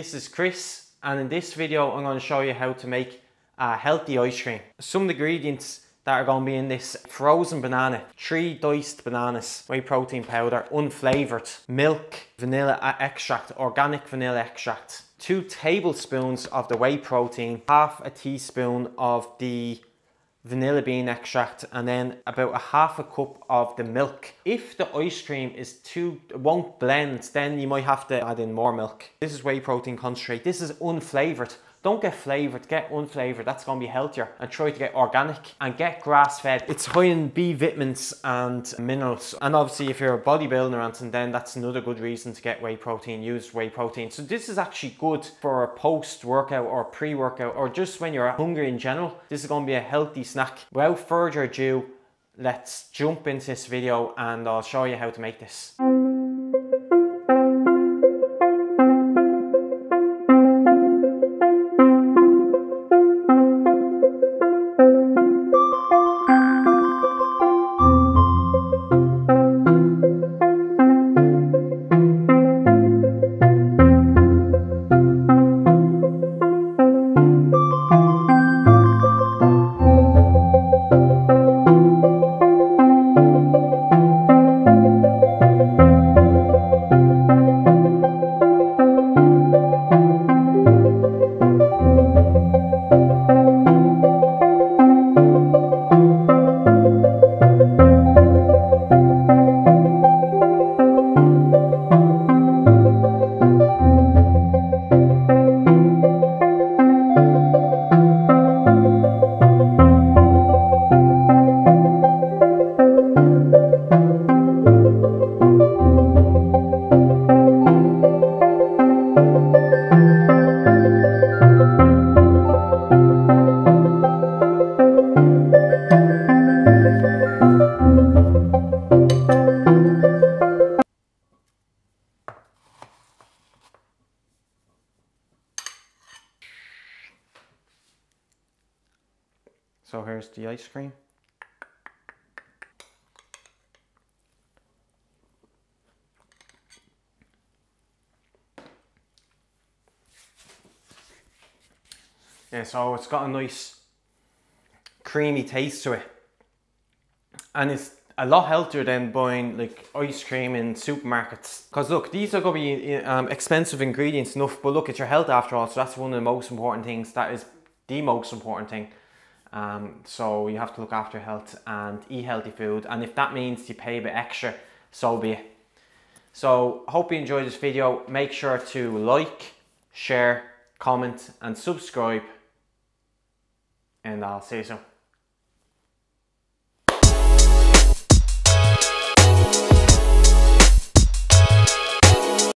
this is Chris, and in this video I'm going to show you how to make a healthy ice cream. Some of the ingredients that are going to be in this: frozen banana, 3 diced bananas, whey protein powder, unflavoured, milk, vanilla extract, organic vanilla extract, 2 tablespoons of the whey protein, half a teaspoon of the vanilla bean extract, and then about a half a cup of the milk. If the ice cream won't blend, then you might have to add in more milk. This is whey protein concentrate. This is unflavoured. Don't get flavoured, get unflavoured. That's going to be healthier. And try to get organic and get grass-fed. It's high in B vitamins and minerals. And obviously if you're a bodybuilder or anything, then that's another good reason to get whey protein, use whey protein. So this is actually good for a post-workout or pre-workout, or just when you're hungry in general. This is going to be a healthy snack. Without further ado, let's jump into this video and I'll show you how to make this. So here's the ice cream. Yeah, so it's got a nice creamy taste to it. And it's a lot healthier than buying like ice cream in supermarkets. Because look, these are going to be expensive ingredients enough, but look, it's your health after all, so that's one of the most important things. That is the most important thing. So you have to look after your health and eat healthy food, and if that means you pay a bit extra, so be it. So hope you enjoyed this video. Make sure to like, share, comment and subscribe, and I'll see you soon.